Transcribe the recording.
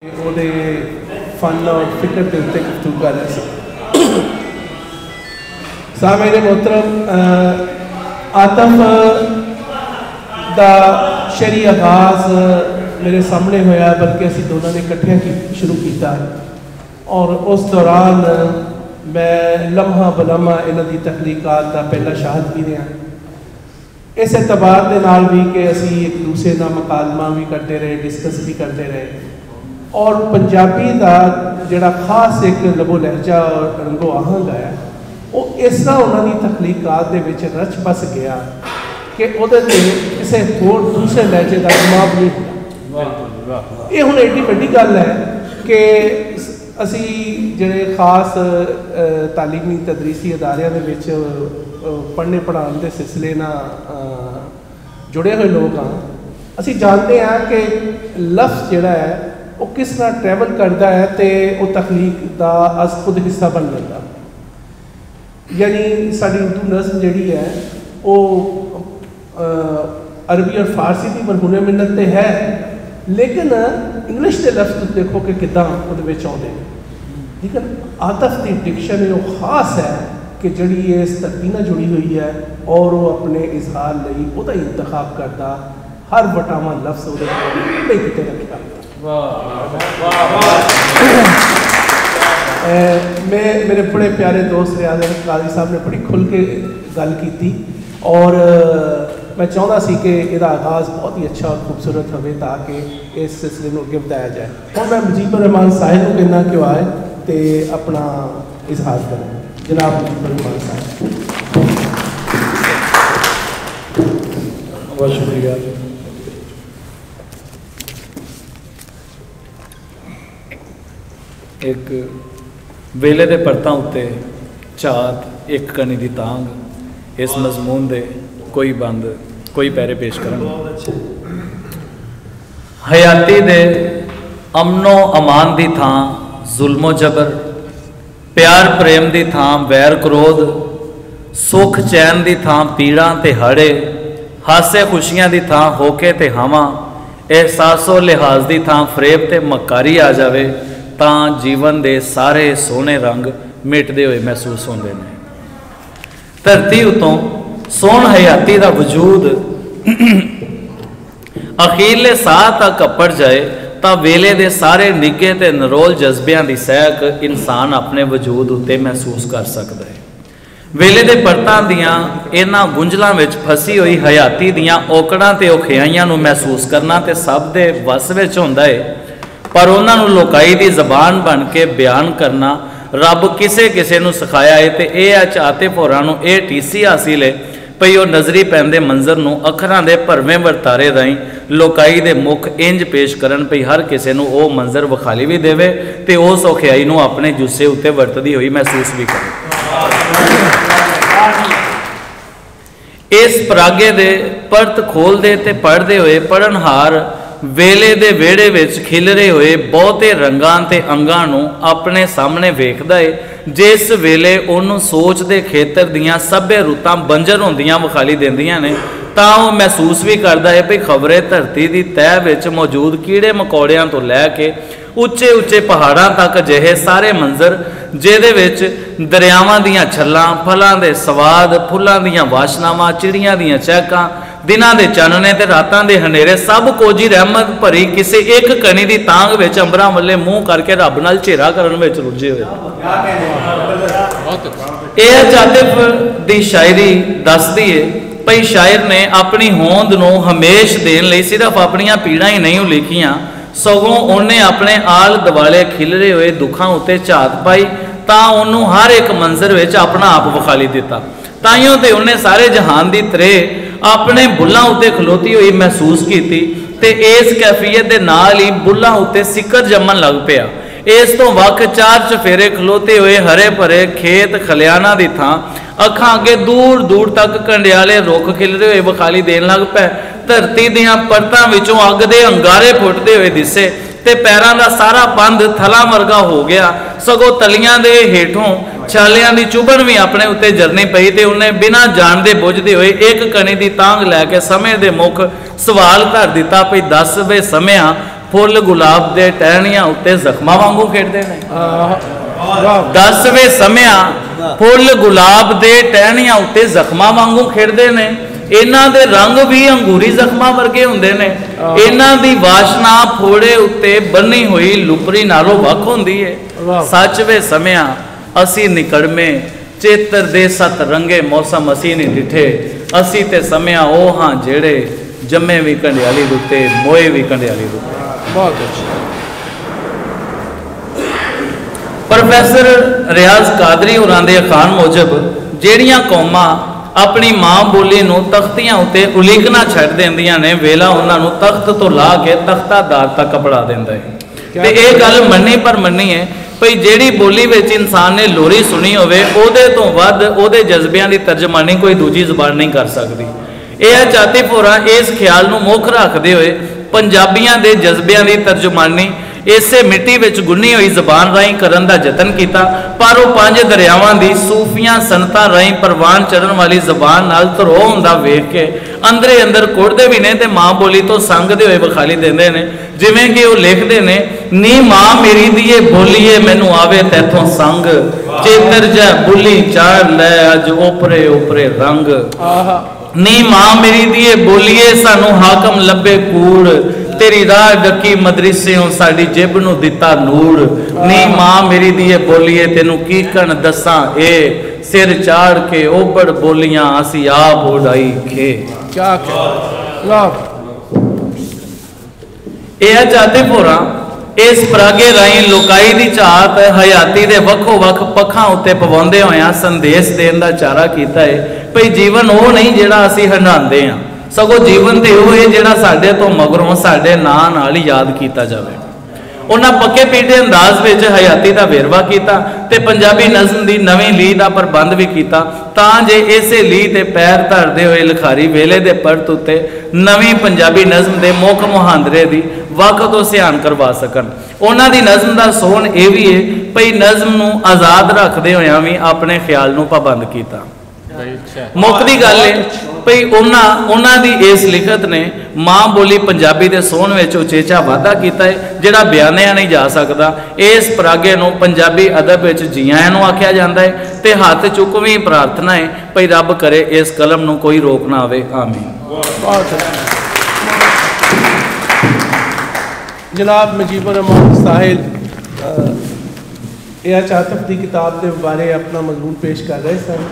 ਉਹਦੇ फन और फिक्र के उत्ते गुफ्तगू कर रहे थे। सामईन मोहतरम, आतफ का शरी आगाज मेरे सामने होया, बल्कि असी दोनों ने इकट्ठे शुरू किया और उस दौरान मैं लम्हा बलम्हा इन्हां दी तहकीकात का पहला शाहद भी रहा। इस एतबार के नाल भी कि असी एक दूसरे का मुकालमा भी करते रहे, डिस्कस भी करते रहे और पंजाबी का जोड़ा खास एक लबो लहजा और रंगो आहंग है वो इस तरह उन्होंने तखलीकात रच बस गया कि किसी होर दूसरे लहजे का दिमाग नहीं हुआ। ये हुण एडी वड्डी गल है कि असी जिहड़े खास तालीमी तदरीसी अदारियां दे विच पढ़ने पढ़ाने के सिलसिले नाल जुड़े हुए लोग हाँ। असी जानते हैं कि लफ्ज़ जिहड़ा है वो किस तरह ट्रैवल करता है तो वो तखलीक का अस खुद हिस्सा बन जाता। यानी साड़ी उर्दू नज़म जी है वो अरबी और फारसी की मरहूने मिन्नत तो है, लेकिन इंग्लिश के लफ्ज़ देखो कि किदा आते हैं। लेकिन आतफ की डिक्शन वो खास है कि जी इस धरती नाल जुड़ी हुई है और वो अपने इजहार लई उहदा इंतखाब करता, हर वटावा लफ्ज़ वो किते रखा। मैं मेरे बड़े प्यारे दोस्त रियाज काजी साहब ने बड़ी खुल के गल की और मैं चाहता सी कि इसका आगाज़ बहुत ही अच्छा और खूबसूरत हो ताकि इस सिलसिले में अगे बताया जाए। और मैं मुजीबर रहमान साहिब को कहना कि आए तो अपना इजहार करें। जनाब मुजीबर रहमान साहिब। बहुत शुक्रिया। एक वेले दे परतां उत्ते झात एक कनी दी तांग, इस मजमून दे कोई बंद कोई पैरे पेश करन। हयाती दे अमनो अमान दी थां जुल्मो जबर, प्यार प्रेम दी थां वैर क्रोध, सुख चैन दी थां पीड़ा ते हाड़े, हासे खुशियां दी थां होके ते हावां, एहसासो लिहाज दी थां फरेब ते मक्कारी आ जावे तां जीवन दे सारे सोहने रंग मिटदे हुए महसूस होंदे ने। धरती उतों सोहन हयाती दा वजूद अखीरले साह तक अपड़ जाए तां वेले दे सारे निगे ते नरोल जज्बियां दी सहक इंसान अपने वजूद उत्ते महसूस कर सकदा है। वेले दे परतां दियां इन्हां गुंझलां विच फसी हुई हयाती दियां औकड़ां ते औखियाइयां नूं महसूस करना ते सब दे वस विच हुंदा है, पर उन्होंने लोकाई की जबान बन के बयान करना रब किसे किसे नूं सिखाया है। तो यह आतिफ होरां नूं यह टीसी हासिल है भई वह नज़री पैंदे मंजर नूं अखरां दे भरवें वरतारे राहीं लोकाई दे मुख इंज पेश करन भई हर किसे नूं वह मंजर विखाली भी देवे ते उस औखियाई नूं अपने जुस्से उत्ते वरतदी हुई महसूस भी करे। इस परागे दे परत खोलते ते पढ़ते हुए पढ़नहार वेले दे वेड़े विच खिलरे हुए बहुते रंगां ते अंगां नूं अपने सामने वेखदा है, जिस वेले उन्होंने सोच के खेतर दियां सभ्य रुतां बंजर होंदियां विखाली देंदियां ने तां वह महसूस भी करता है भी खबरे धरती की तह विच मौजूद कीड़े मकौड़ियां तो लैके उच्चे उच्चे पहाड़ां तक अजिहे सारे मंजर जिहदे विच दरियावां दियां छल्लां, फलां दे स्वाद, फुल्लां दियां वाशनावां, चिड़ियां दियां चहकां, दिनां दे चानने ते रातां दे हनेरे सब कोजी रहमत भरी किसी एक कणी दी तांग विच अंबरां वल्ले मूँह करके रब नाल झेरा करन विच रुझे हुए। यह आतिफ दी शायरी दसदी है भई शायर ने अपनी होंद नूं हमेश देण लई सिर्फ अपनियां पीड़ां ही नहीं लिखियां, सगों उन्हें अपने आल दुआले खिलरे हुए दुखां उत्ते झात पाई तां उन्होंने हर एक मंजर विच अपना आप विखाली दिता। ताइयों ते उन्हें सारे जहान दी त्रे अपने बुल्लां उत्ते खलोती हुई महसूस की ते इस कैफियत के नाल ही बुल्लां उत्ते सिकर जमन लग पिया। इस तो वख चार चफेरे खलोते हुए हरे भरे खेत खलियाना की थां अखां अगे दूर दूर तक कंडियाले रुख खिलरे हुए विखाली देन लग पै। धरती दियां परतां विचों अग दे अंगारे फुटते हुए दिसे ते पैरां दा सारा बंद थला वर्गा हो गया, सगों तलियां दे हेठों छालियां दी चुभन भी अपने उत्ते जरनी पई ते उन्हें बिना जानदे बुझदे हुए एक कणी दी तांग लैके समय दे मुख सवाल धर दिता भई दस वे समिया फुल गुलाब दे टहनियां उत्ते जख्मां वांगू खेडदे ने। दस वे समिया फुल गुलाब दे टहनियां उत्ते जख्मां वांगू खेडदे ने। इन्हां दे रंग भी अंगूरी जख्मां वर्गे हुंदे ने। इन्हां दी वाशना फोड़े उत्ते बनी हुई लुपरी नालों वख हुंदी है। सच वे समिया असी निकड़मे चेतर दे सत रंगे मौसम असी नहीं डिठे। असी ते समिया ओ हाँ जेड़े जम्मे भी कंडियाली दुते मोए भी कंडियाली दुते। बहुत अच्छा। प्रोफैसर रियाज कादरी होरां दे अखान मुजब जेड़ियां कौमां अपनी मां बोली नूं तख्तियां उत्ते उलीकना छड्ड देंदियां ने, वेला उन्हां नूं तख्त तो ला के तख्तादार तक पढ़ा दिंदा है। ते इह गल मन्नी पर मन्नी है भई जेड़ी बोली विच इंसान ने लोरी सुनी होवे ओहदे तो वध ओहदे जज्बियां दी तर्जमानी कोई दूजी ज़बान नहीं कर सकदी। यह जातिफ होरां इस ख्याल नूं मुख रखदे होए पंजाबियां दे जज्बियां दी तर्जमानी इसे मिट्टी विच गुन्नी हुई जबान राही करन दा जतन किया, पर वह पंज दरियावां दी सूफियां सनतां राही परवान चढ़न वाली जबान नाल धरो हुंदा वेख के अंदरे अंदर कुड़दे भी ने ते मां बोली तो संगदे होए विखाली देंदे ने। जिवें कि वह लिखदे ने, नी मां मेरी दिए बोलीए मैनू आवे तैथों संग, चेतर जै बुली चाड़ लै अज ओपरे ओपरे रंग। नी मां मेरी दिए बोलीए सानू हाकम लब्बे कूड़, तेरी राह डकी मदरसेओं साडी जिब नू दिता नूर। नी मां मेरी दिए बोलीए तेनू की कण दसां ए, सिर चाड़ के ओबड़ बोलियां असी आप उड़ाई खे। क्या यह जाते भोरा इस परागे राही लोकाई दी चाहत हयाती दे वखो वख पखां उत्ते पवाउंदे होया संदेश देण दा चारा कीता है भई जीवन वो नहीं जिहड़ा असी हंडांदे हां, सगों जीवन तो वो है जिहड़ा साडे तो मगरों साडे नां नाल याद किया जाए। उन्हां पक्के पीटे अंदाज विच हयाती का वेरवा किया ते पंजाबी नज़म की नवीं लीह का प्रबंध भी किया तां जे इसे लीह ते पैर धरते हुए लिखारी वेले दे परत उत्ते नवीं पंजाबी नज़म के मुख मुहांदरे की वख तो सियान करवा सकन। उन्हां दी नज़म का सोहन यह भी है भई नज़म नूं आज़ाद रखदे होया भी अपने ख्याल नूं पाबंद किया। मुक्कदी गल है भई उन्हां दी इस लिखत ने मां बोली पंजाबी दे सोहन विच उचेचा वाधा किया है जिहड़ा बयानिया नहीं जा सकता। इस परागे नूं पंजाबी अदब विच जी आयां नूं आख्या जांदा है ते हथ चुकवी प्रार्थना है भई रब करे इस कलम नूं कोई रोक ना आवे। आमीन। जनाब मुजीबुर रहमान साहिल ए जातिफ की किताब के बारे अपना मजमून पेश कर रहे सन।